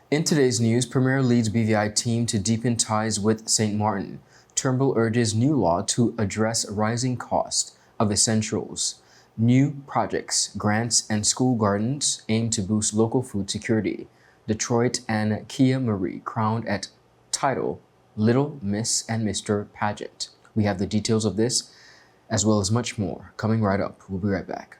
In today's news, Premier leads BVI team to deepen ties with St. Martin. Turnbull urges new law to address rising cost of essentials. New projects, grants, and school gardens aim to boost local food security. Detroit and Kia Marie crowned at title Little Miss and Mr. Pageant. We have the details of this as well as much more coming right up. We'll be right back.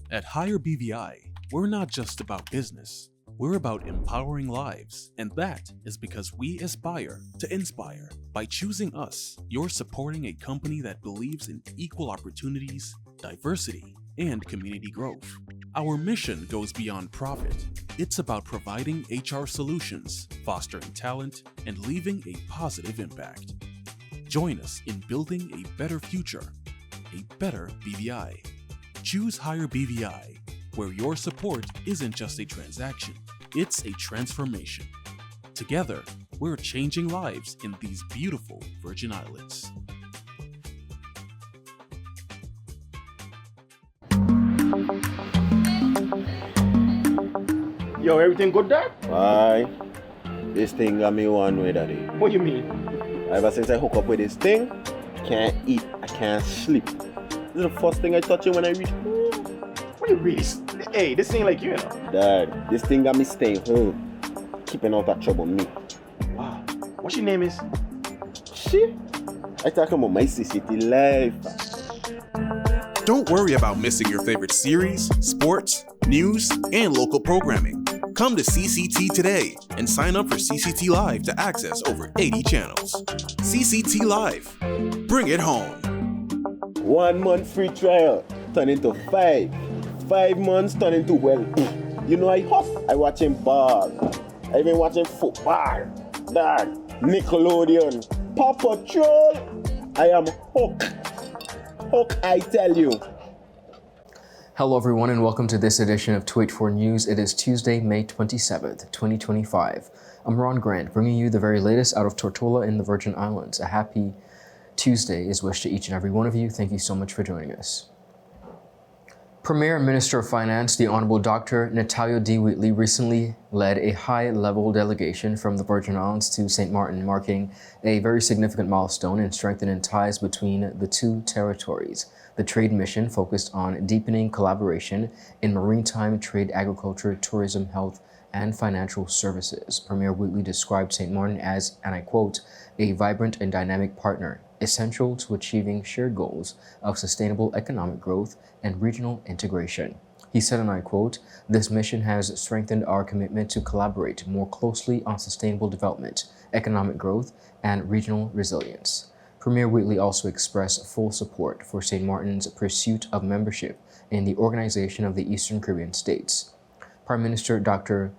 At Higher BVI, we're not just about business. We're about empowering lives, and that is because we aspire to inspire. By choosing us, you're supporting a company that believes in equal opportunities, diversity, and community growth. Our mission goes beyond profit. It's about providing HR solutions, fostering talent, and leaving a positive impact. Join us in building a better future, a better BVI. Choose Higher BVI, where your support isn't just a transaction, it's a transformation. Together, we're changing lives in these beautiful Virgin Islands. Yo, everything good, Dad? Aye. This thing got me one way, Daddy. What you mean? Ever since I hook up with this thing, I can't eat, I can't sleep. This is the first thing I touch it when I reach home. What you really? Hey, this ain't like you know. Dad, this thing got me staying home, keeping out of trouble me. Wow. What your name is? Shit. I talking about my city life. Don't worry about missing your favorite series, sports, news, and local programming. Come to CCT today and sign up for CCT Live to access over 80 channels. CCT Live. Bring it home. 1 month free trial turn into 5. 5 months turn into well. You know I huff. I watching ball. I been watching football. Dad, Nickelodeon, Paw Patrol. I am hooked. Hook, I tell you. Hello everyone and welcome to this edition of 284 News. It is Tuesday, May 27th, 2025. I'm Ron Grant, bringing you the very latest out of Tortola in the Virgin Islands. A happy Tuesday is wished to each and every one of you. Thank you so much for joining us. Premier Minister of Finance, the Honorable Dr. Natalia D. Wheatley, recently led a high-level delegation from the Virgin Islands to St. Martin, marking a very significant milestone in strengthening ties between the two territories. The trade mission focused on deepening collaboration in maritime trade, agriculture, tourism, health, and financial services. Premier Wheatley described St. Martin as, and I quote, a vibrant and dynamic partner, essential to achieving shared goals of sustainable economic growth and regional integration. He said, and I quote, this mission has strengthened our commitment to collaborate more closely on sustainable development, economic growth, and regional resilience. Premier Wheatley also expressed full support for St. Martin's pursuit of membership in the Organization of the Eastern Caribbean States. Prime Minister Dr.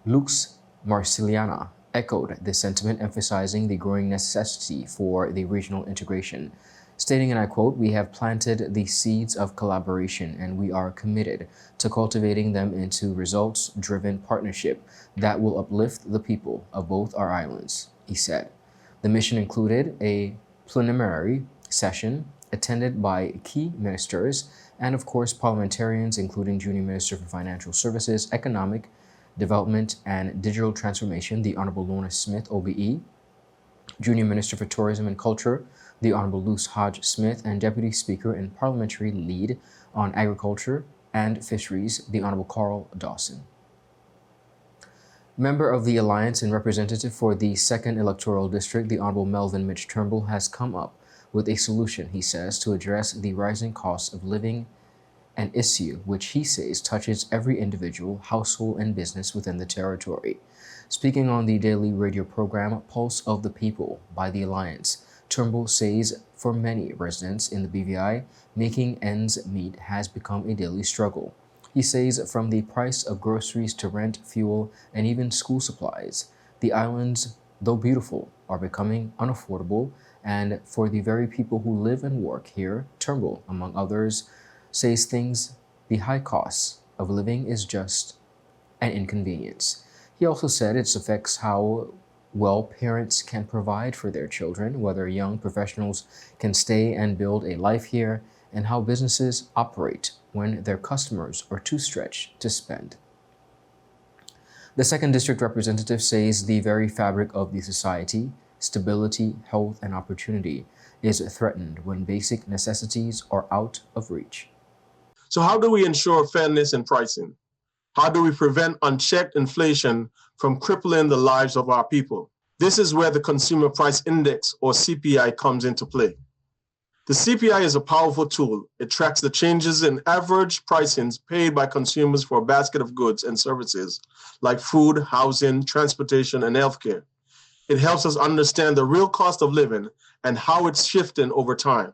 Lux Marciliana echoed this sentiment, emphasizing the growing necessity for the regional integration, stating, and I quote, we have planted the seeds of collaboration and we are committed to cultivating them into results-driven partnership that will uplift the people of both our islands, he said. The mission included a plenary session attended by key ministers and, of course, parliamentarians, including Junior Minister for Financial Services, Economic Development and Digital Transformation, the Honorable Lorna Smith, OBE, Junior Minister for Tourism and Culture, the Honorable Luce Hodge Smith, and Deputy Speaker and Parliamentary Lead on Agriculture and Fisheries, the Honorable Carl Dawson. Member of the Alliance and representative for the 2nd Electoral District, the Honorable Melvin Mitch Turnbull, has come up with a solution, he says, to address the rising cost of living, an issue which he says touches every individual, household, and business within the territory. Speaking on the daily radio program Pulse of the People by the Alliance, Turnbull says for many residents in the BVI, making ends meet has become a daily struggle. He says from the price of groceries to rent, fuel, and even school supplies, the islands, though beautiful, are becoming unaffordable, and for the very people who live and work here, Turnbull, among others, says the high cost of living is just an inconvenience. He also said it affects how well parents can provide for their children, whether young professionals can stay and build a life here, and how businesses operate when their customers are too stretched to spend. The 2nd District Representative says the very fabric of the society, stability, health, and opportunity is threatened when basic necessities are out of reach. So how do we ensure fairness in pricing? How do we prevent unchecked inflation from crippling the lives of our people? This is where the Consumer Price Index, or CPI, comes into play. The CPI is a powerful tool. It tracks the changes in average pricings paid by consumers for a basket of goods and services like food, housing, transportation, and healthcare. It helps us understand the real cost of living and how it's shifting over time.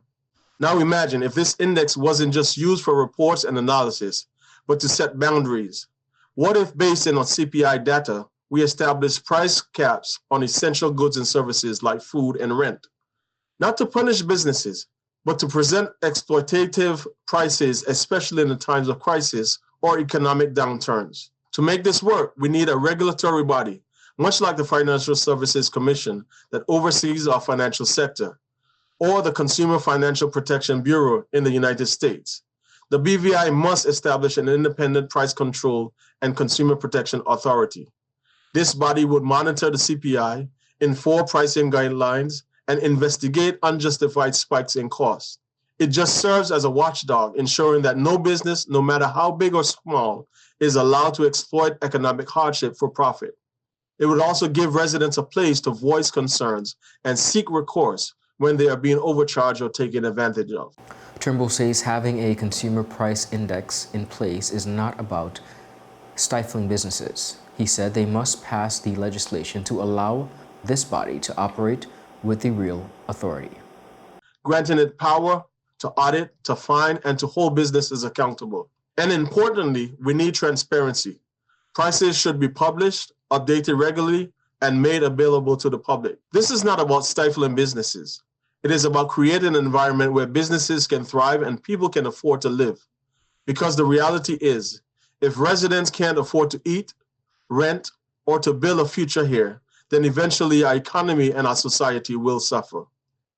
Now imagine if this index wasn't just used for reports and analysis, but to set boundaries. What if, based on CPI data, we establish price caps on essential goods and services like food and rent? Not to punish businesses, but to present exploitative prices, especially in the times of crisis or economic downturns. To make this work, we need a regulatory body, much like the Financial Services Commission that oversees our financial sector, or the Consumer Financial Protection Bureau in the United States. The BVI must establish an independent price control and consumer protection authority. This body would monitor the CPI, enforce pricing guidelines, and investigate unjustified spikes in costs. It just serves as a watchdog, ensuring that no business, no matter how big or small, is allowed to exploit economic hardship for profit. It would also give residents a place to voice concerns and seek recourse when they are being overcharged or taken advantage of. Turnbull says having a consumer price index in place is not about stifling businesses. He said they must pass the legislation to allow this body to operate with the real authority. Granting it power to audit, to fine, and to hold businesses accountable. And importantly, we need transparency. Prices should be published, updated regularly, and made available to the public. This is not about stifling businesses. It is about creating an environment where businesses can thrive and people can afford to live. Because the reality is, if residents can't afford to eat, rent, or to build a future here, then eventually our economy and our society will suffer.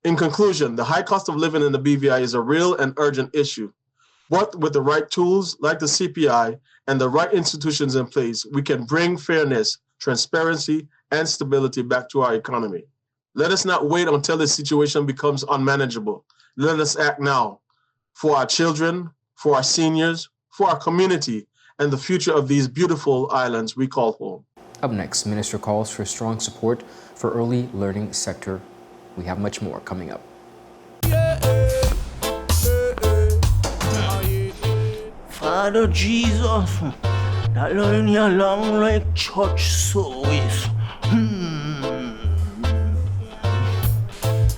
In conclusion, the high cost of living in the BVI is a real and urgent issue. But with the right tools, like the CPI, and the right institutions in place, we can bring fairness, transparency, and stability back to our economy. Let us not wait until the situation becomes unmanageable. Let us act now for our children, for our seniors, for our community, and the future of these beautiful islands we call home. Up next, Minister calls for strong support for early learning sector. We have much more coming up. Father Jesus, that learning along like church service.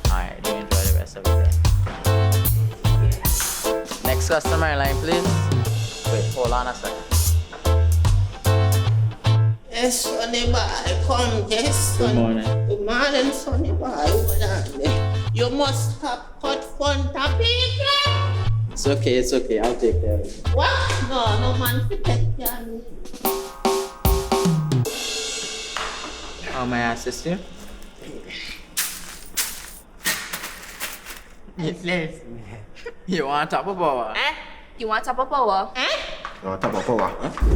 Alright, do enjoy the rest of the day. Next customer line, please. Wait, hold on a second. Yes, Sonny boy, come, yes, Sonny. Good morning. Good morning, Sonny boy. Hold on there. You must have cut fun topic. It's okay, I'll take care of it. What? No man fit take care of me. How may I assist you? You want top of power? You want top of power?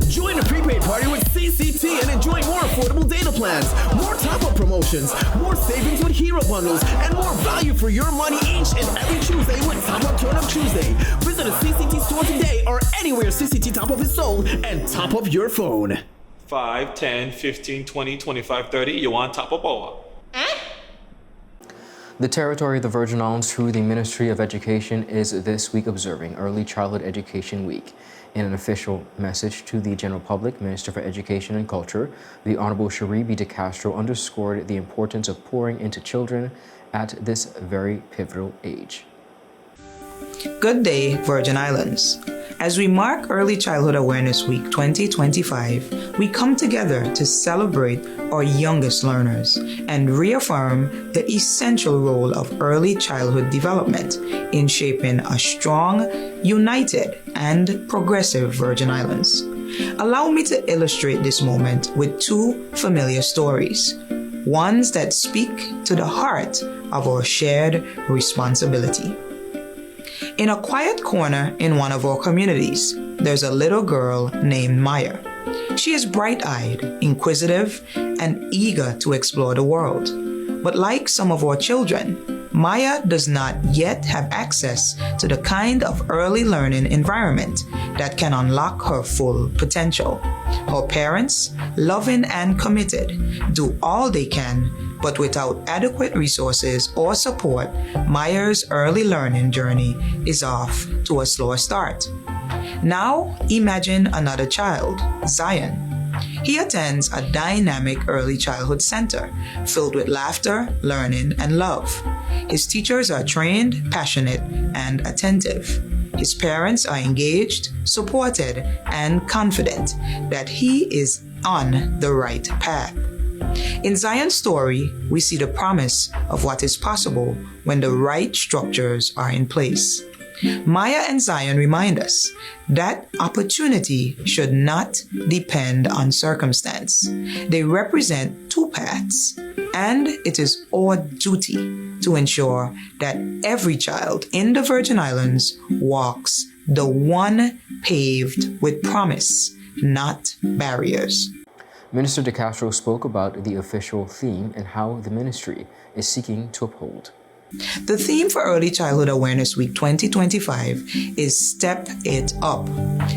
Join the prepaid party with CCT and enjoy more affordable data plans, more top-up promotions, more savings with hero bundles, and more value for your money each and every Tuesday with Top Up Turn Up Tuesday. Visit a CCT store today or anywhere CCT Top Up is sold and top up your phone. 5, 10, 15, 20, 25, 30. You want top of power? The territory of the Virgin Islands, through the Ministry of Education, is this week observing Early Childhood Education Week. In an official message to the general public, Minister for Education and Culture, the Honorable Cherie B. De Castro underscored the importance of pouring into children at this very pivotal age. Good day, Virgin Islands. As we mark Early Childhood Awareness Week 2025, we come together to celebrate our youngest learners and reaffirm the essential role of early childhood development in shaping a strong, united, and progressive Virgin Islands. Allow me to illustrate this moment with two familiar stories, ones that speak to the heart of our shared responsibility. In a quiet corner in one of our communities, there's a little girl named Maya. She is bright-eyed, inquisitive, and eager to explore the world. But like some of our children, Maya does not yet have access to the kind of early learning environment that can unlock her full potential. Her parents, loving and committed, do all they can, but without adequate resources or support, Maya's early learning journey is off to a slower start. Now imagine another child, Zion. He attends a dynamic early childhood center filled with laughter, learning, and love. His teachers are trained, passionate, and attentive. His parents are engaged, supported, and confident that he is on the right path. In Zion's story, we see the promise of what is possible when the right structures are in place. Maya and Zion remind us that opportunity should not depend on circumstance. They represent two paths, and it is our duty to ensure that every child in the Virgin Islands walks the one paved with promise, not barriers. Minister De Castro spoke about the official theme and how the ministry is seeking to uphold. The theme for Early Childhood Awareness Week 2025 is Step It Up,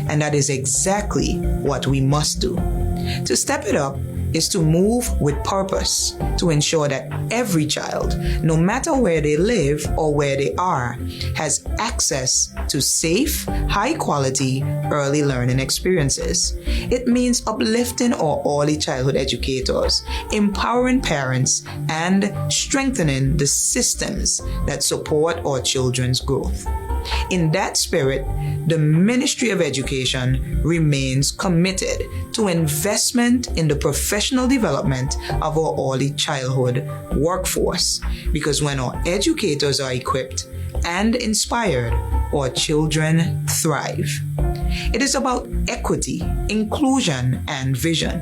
and that is exactly what we must do. To step it up is to move with purpose, to ensure that every child, no matter where they live or where they are, has access to safe, high-quality early learning experiences. It means uplifting our early childhood educators, empowering parents, and strengthening the systems that support our children's growth. In that spirit, the Ministry of Education remains committed to investment in the professional development of our early childhood workforce, because when our educators are equipped and inspired, our children thrive. It is about equity, inclusion, and vision.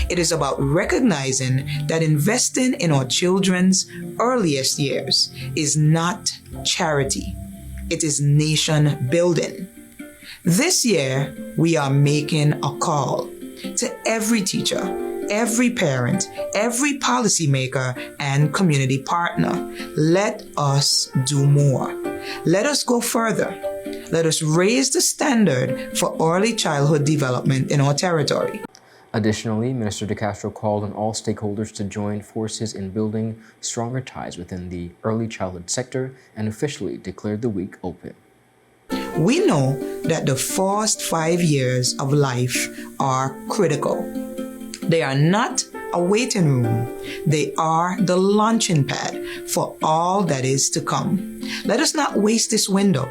It is about recognizing that investing in our children's earliest years is not charity. It is nation building. This year, we are making a call to every teacher, every parent, every policymaker, and community partner. Let us do more. Let us go further. Let us raise the standard for early childhood development in our territory. Additionally, Minister De Castro called on all stakeholders to join forces in building stronger ties within the early childhood sector and officially declared the week open. We know that the first 5 years of life are critical. They are not a waiting room. They are the launching pad for all that is to come. Let us not waste this window.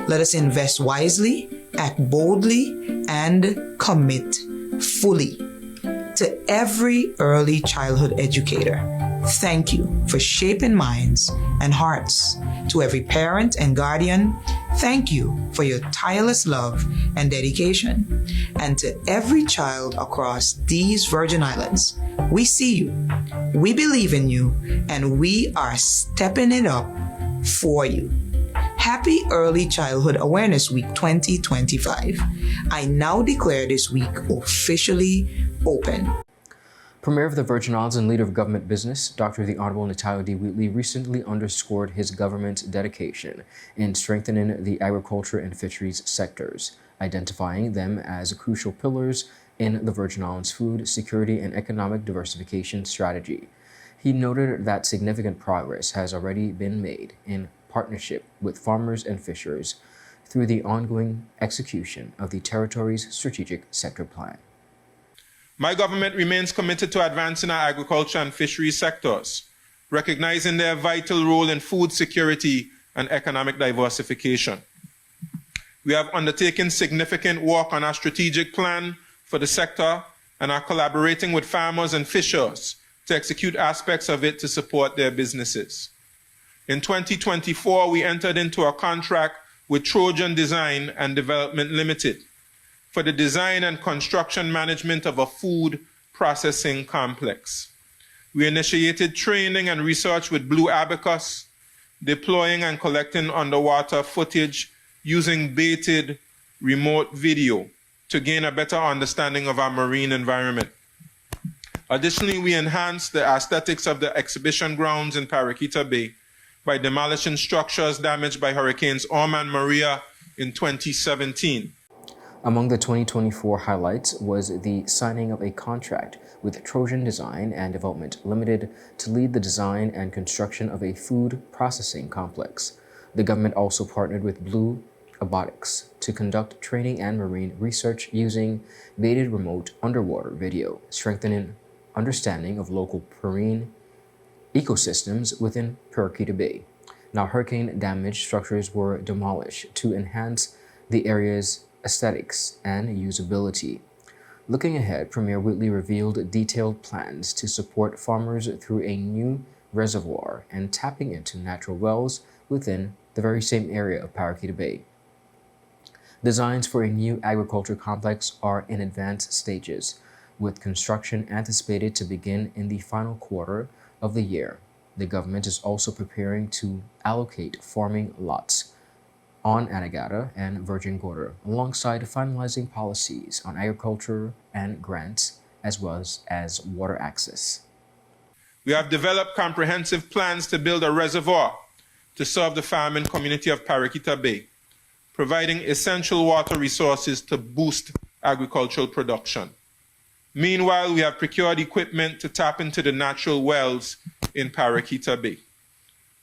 Let us invest wisely, act boldly, and commit fully. To every early childhood educator, thank you for shaping minds and hearts. To every parent and guardian, thank you for your tireless love and dedication. And to every child across these Virgin Islands, we see you, we believe in you, and we are stepping it up for you. Happy Early Childhood Awareness Week 2025. I now declare this week officially open. Premier of the Virgin Islands and Leader of Government Business, Dr. the Honorable Natalio D. Wheatley, recently underscored his government's dedication in strengthening the agriculture and fisheries sectors, identifying them as crucial pillars in the Virgin Islands food security and economic diversification strategy. He noted that significant progress has already been made in partnership with farmers and fishers through the ongoing execution of the territory's strategic sector plan. My government remains committed to advancing our agriculture and fisheries sectors, recognizing their vital role in food security and economic diversification. We have undertaken significant work on our strategic plan for the sector and are collaborating with farmers and fishers to execute aspects of it to support their businesses. In 2024, we entered into a contract with Trojan Design and Development Limited for the design and construction management of a food processing complex. We initiated training and research with Blue Abacus, deploying and collecting underwater footage using baited remote video to gain a better understanding of our marine environment. Additionally, we enhanced the aesthetics of the exhibition grounds in Paraquita Bay by demolishing structures damaged by Hurricanes Irma and Maria in 2017. Among the 2024 highlights was the signing of a contract with Trojan Design and Development Limited to lead the design and construction of a food processing complex. The government also partnered with Blue Robotics to conduct training and marine research using baited remote underwater video, strengthening understanding of local marine ecosystems within Paraquita Bay. Now, hurricane-damaged structures were demolished to enhance the area's aesthetics and usability. Looking ahead, Premier Whitley revealed detailed plans to support farmers through a new reservoir and tapping into natural wells within the very same area of Paraquita Bay. Designs for a new agriculture complex are in advanced stages, with construction anticipated to begin in the final quarter of the year. The government is also preparing to allocate farming lots on Anegada and Virgin Gorda, alongside finalizing policies on agriculture and grants, as well as water access. We have developed comprehensive plans to build a reservoir to serve the farming community of Paraquita Bay, providing essential water resources to boost agricultural production. Meanwhile, we have procured equipment to tap into the natural wells in Paraquita Bay.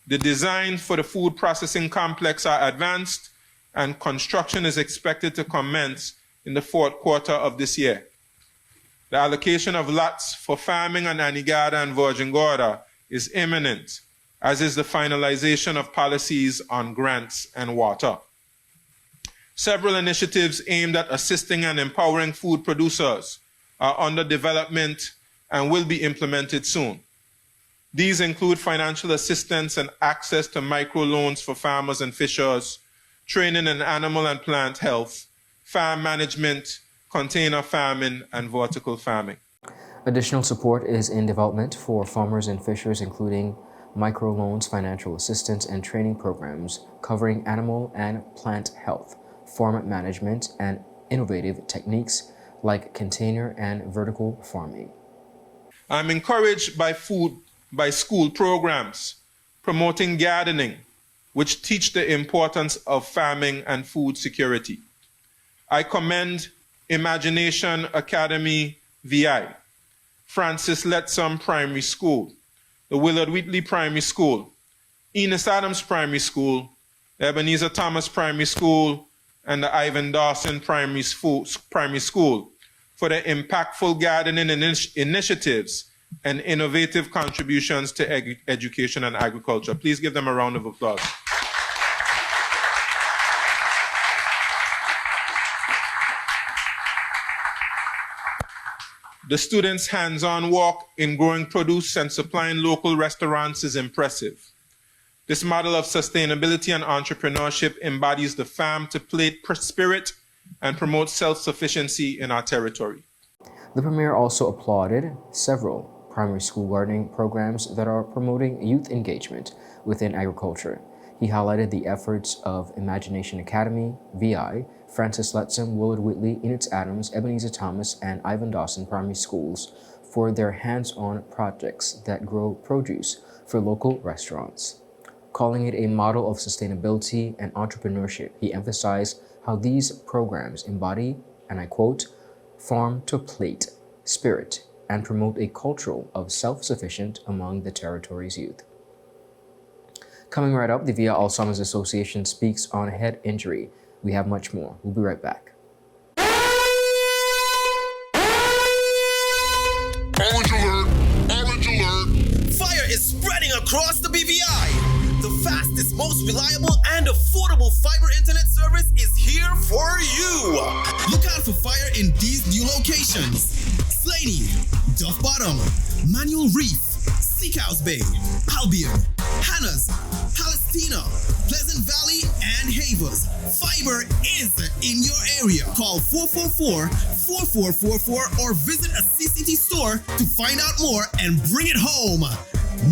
The designs for the food processing complex are advanced, and construction is expected to commence in the fourth quarter of this year. The allocation of lots for farming on Anegada and Virgin Gorda is imminent, as is the finalization of policies on grants and water. Several initiatives aimed at assisting and empowering food producers are under development and will be implemented soon. These include financial assistance and access to microloans for farmers and fishers, training in animal and plant health, farm management, container farming, and vertical farming. Additional support is in development for farmers and fishers, including microloans, financial assistance, and training programs covering animal and plant health, farm management, and innovative techniques like container and vertical farming. I'm encouraged by school programs promoting gardening, which teach the importance of farming and food security. I commend Imagination Academy VI, Francis Lettsome Primary School, the Willard Wheatley Primary School, Enos Adams Primary School, Ebenezer Thomas Primary School, and the Ivan Dawson Primary School for their impactful gardening initiatives and innovative contributions to education and agriculture. Please give them a round of applause. The students' hands-on work in growing produce and supplying local restaurants is impressive. This model of sustainability and entrepreneurship embodies the farm-to-plate spirit and promotes self-sufficiency in our territory. The Premier also applauded several primary school gardening programs that are promoting youth engagement within agriculture. He highlighted the efforts of Imagination Academy, VI, Francis Lettsome, Willard Wheatley, Enos Adams, Ebenezer Thomas, and Ivan Dawson primary schools for their hands-on projects that grow produce for local restaurants. Calling it a model of sustainability and entrepreneurship, he emphasized how these programs embody, and I quote, farm-to-plate spirit and promote a culture of self-sufficient among the territory's youth. Coming right up, the VIA Alzheimer's Association speaks on head injury. We have much more. We'll be right back. Orange alert! Orange alert! Fire is spreading across the BVI. The fastest, most reliable, and affordable fiber internet service is here for you. Look out for fire in these new locations: Slaney, Duff Bottom, Manual Reef, Seacows Bay, Albion, Hannah's, Palestina, Pleasant Valley, and Havers. Fiber is in your area. Call 444-4444 or visit a CCT store to find out more and bring it home.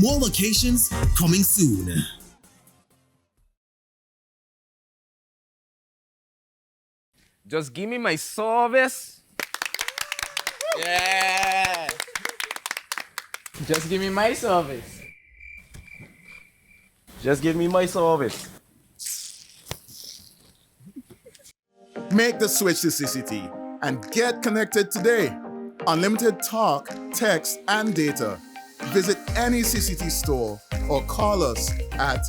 More locations coming soon. Just give me my service. Yeah. Just give me my service. Just give me my service. Make the switch to CCT and get connected today. Unlimited talk, text, and data. Visit any CCT store or call us at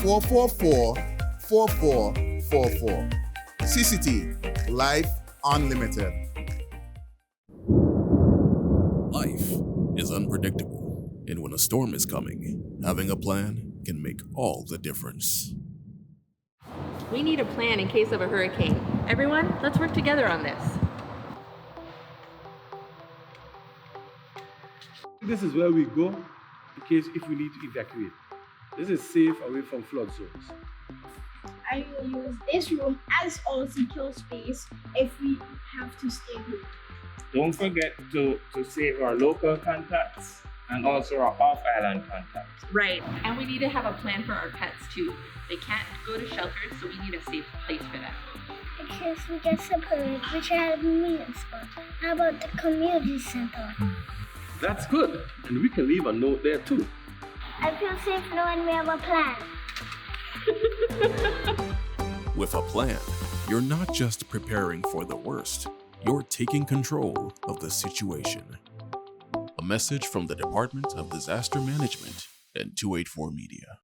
444-4444. CCT, Life Unlimited. Life is unpredictable, and when a storm is coming, having a plan can make all the difference. We need a plan in case of a hurricane. Everyone, let's work together on this. This is where we go in case if we need to evacuate. This is safe away from flood zones. I will use this room as our secure space if we have to stay home. Don't forget to save our local contacts and also our off-island contacts. Right, and we need to have a plan for our pets too. They can't go to shelters, so we need a safe place for them. In case we get separated, we should have a meeting spot. How about the community center? That's good, and we can leave a note there too. I feel safe knowing we have a plan. With a plan, you're not just preparing for the worst, you're taking control of the situation. A message from the Department of Disaster Management and 284 Media.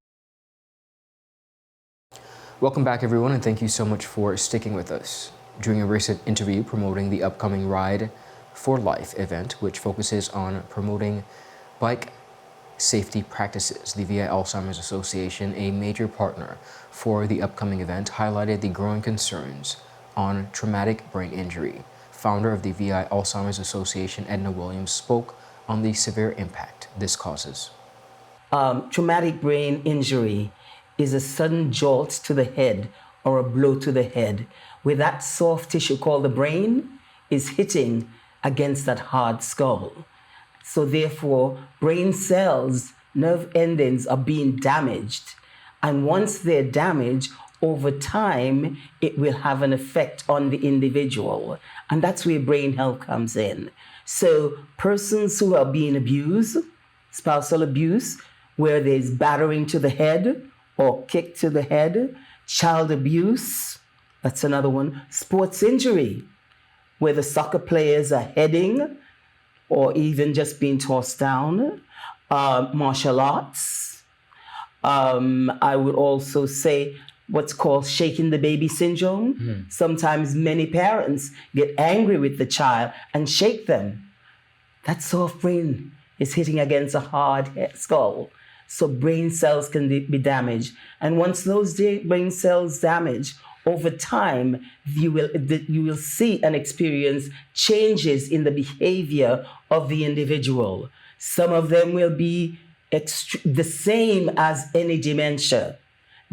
Welcome back, everyone, and thank you so much for sticking with us. During a recent interview promoting the upcoming Ride for Life event, which focuses on promoting bike safety practices, the VI Alzheimer's Association, a major partner for the upcoming event, highlighted the growing concerns on traumatic brain injury. Founder of the VI Alzheimer's Association, Edna Williams, spoke on the severe impact this causes. Traumatic brain injury is a sudden jolt to the head or a blow to the head, where that soft tissue called the brain is hitting against that hard skull. So therefore, brain cells, nerve endings are being damaged. And once they're damaged, over time, it will have an effect on the individual. And that's where brain health comes in. So persons who are being abused, spousal abuse, where there's battering to the head or kick to the head, child abuse, that's another one, sports injury, where the soccer players are heading or even just being tossed down, martial arts. I would also say what's called shaking the baby syndrome. Mm-hmm. Sometimes many parents get angry with the child and shake them. That soft brain is hitting against a hard skull. So brain cells can be damaged. And once those brain cells damage, over time, you will see and experience changes in the behavior of the individual. Some of them will be the same as any dementia.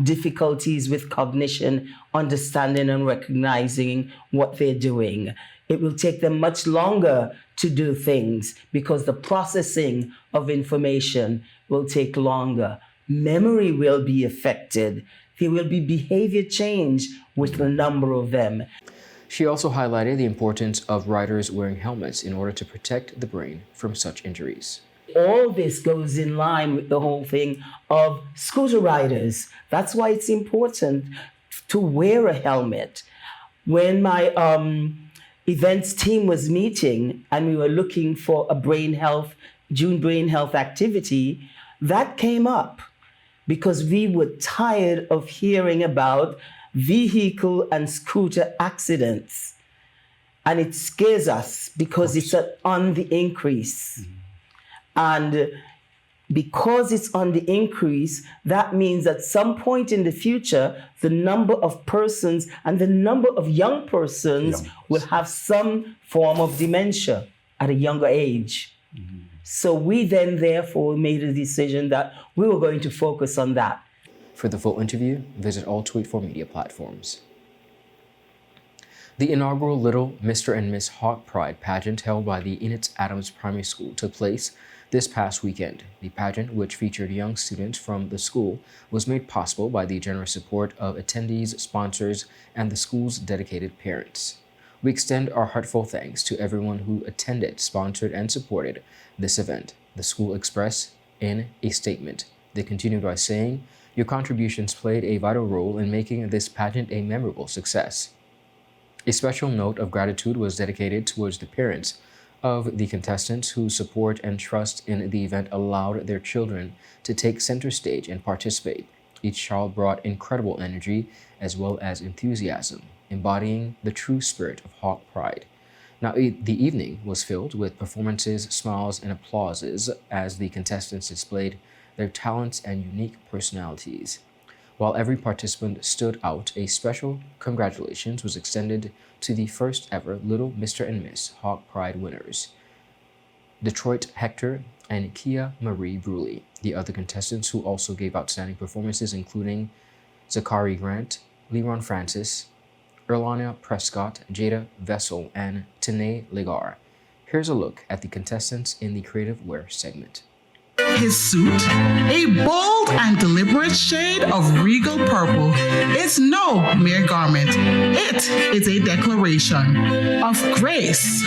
Difficulties with cognition, understanding and recognizing what they're doing. It will take them much longer to do things because the processing of information will take longer. Memory will be affected. There will be behavior change with a number of them. She also highlighted the importance of riders wearing helmets in order to protect the brain from such injuries. All this goes in line with the whole thing of scooter riders. That's why it's important to wear a helmet. When my events team was meeting and we were looking for a June brain health activity, that came up because we were tired of hearing about vehicle and scooter accidents. And it scares us because it's on the increase. Mm-hmm. And because it's on the increase, that means at some point in the future, the number of persons and the number of young persons will have some form of dementia at a younger age. Mm-hmm. So we then therefore made a decision that we were going to focus on that. For the full interview, visit all 284 media platforms. The inaugural Little Mr. and Miss Hawk Pride pageant held by the Enid Adams Primary School took place This past weekend, the pageant, which featured young students from the school, was made possible by the generous support of attendees, sponsors, and the school's dedicated parents. We extend our heartfelt thanks to everyone who attended, sponsored, and supported this event, the school expressed in a statement. They continued by saying, "Your contributions played a vital role in making this pageant a memorable success." A special note of gratitude was dedicated towards the parents of the contestants whose support and trust in the event allowed their children to take center stage and participate. Each child brought incredible energy as well as enthusiasm, embodying the true spirit of Hawk Pride. Now, the evening was filled with performances, smiles, and applauses as the contestants displayed their talents and unique personalities. While every participant stood out, a special congratulations was extended to the first ever Little Mr. and Miss Hawk Pride winners, Detroit Hector and Kia Marie Bruley. The other contestants who also gave outstanding performances including Zachary Grant, Leron Francis, Erlania Prescott, Jada Vessel, and Tanae Legar. Here's a look at the contestants in the Creative Wear segment. His suit, a bold and deliberate shade of regal purple, is no mere garment. It is a declaration of grace,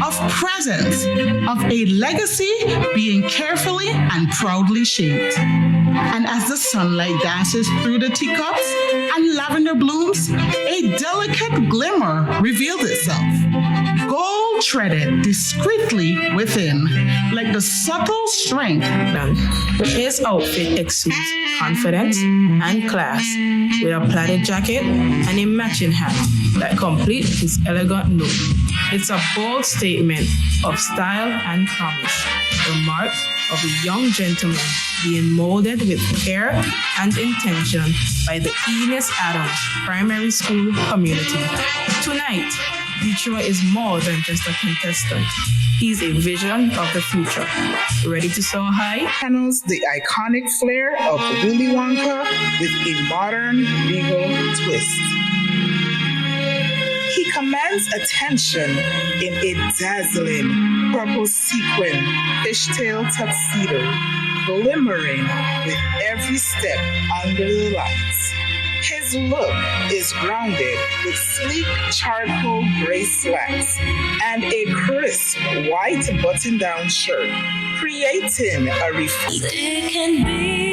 of presence, of a legacy being carefully and proudly shaped. And as the sunlight dances through the teacups and lavender blooms, a delicate glimmer reveals itself, gold threaded discreetly within, like the subtle strength. His outfit exudes confidence and class, with a plaid jacket and a matching hat that complete his elegant look. It's a bold statement of style and promise, the mark of a young gentleman being molded with care and intention by the Enos Adams Primary School community. Tonight, Detroit is more than just a contestant. He's a vision of the future. Ready to soar high? Channels the iconic flair of Willy Wonka with a modern regal twist. He commands attention in a dazzling purple sequin fishtail tuxedo, glimmering with every step under the lights. His look is grounded with sleek charcoal gray slacks and a crisp white button-down shirt, creating a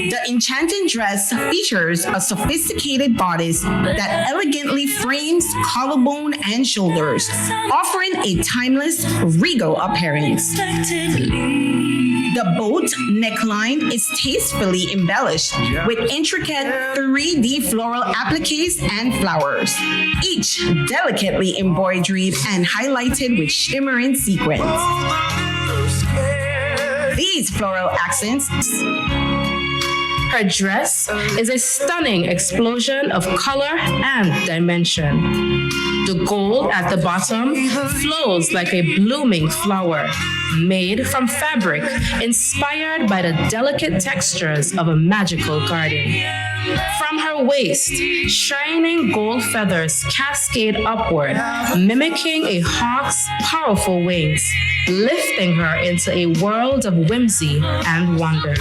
The enchanting dress features a sophisticated bodice that elegantly frames collarbone and shoulders, offering a timeless, regal appearance. The boat neckline is tastefully embellished with intricate 3D floral appliques and flowers, each delicately embroidered and highlighted with shimmering sequins. These floral accents. Her dress is a stunning explosion of color and dimension. The gold at the bottom flows like a blooming flower, made from fabric inspired by the delicate textures of a magical garden. From her waist, shining gold feathers cascade upward, mimicking a hawk's powerful wings, lifting her into a world of whimsy and wonder.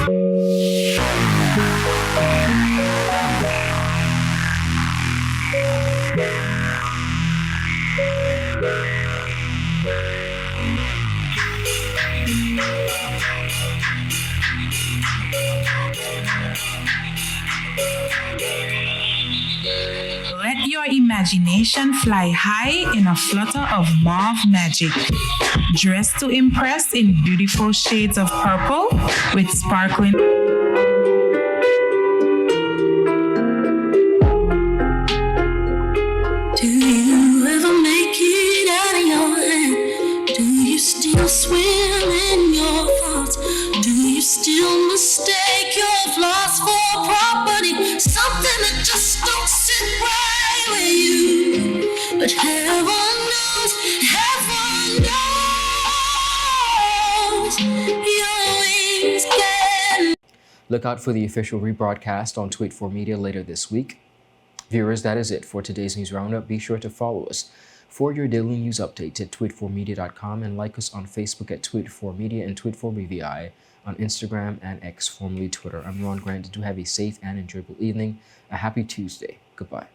Let your imagination fly high in a flutter of mauve magic. Dressed to impress in beautiful shades of purple with sparkling. Do you ever make it out of your head? Do you still swim in your thoughts? Do you still mistake your flaws for property? Something that just don't sit right with you. But heaven knows, your wings can. Look out for the official rebroadcast on Tweet4 Media later this week. Viewers, that is it for today's news roundup. Be sure to follow us for your daily news updates at tweet4media.com and like us on Facebook at Tweet4Media and Tweet4BVI on Instagram and X, formerly Twitter. I'm Ron Grant. Do have a safe and enjoyable evening. A happy Tuesday. Goodbye.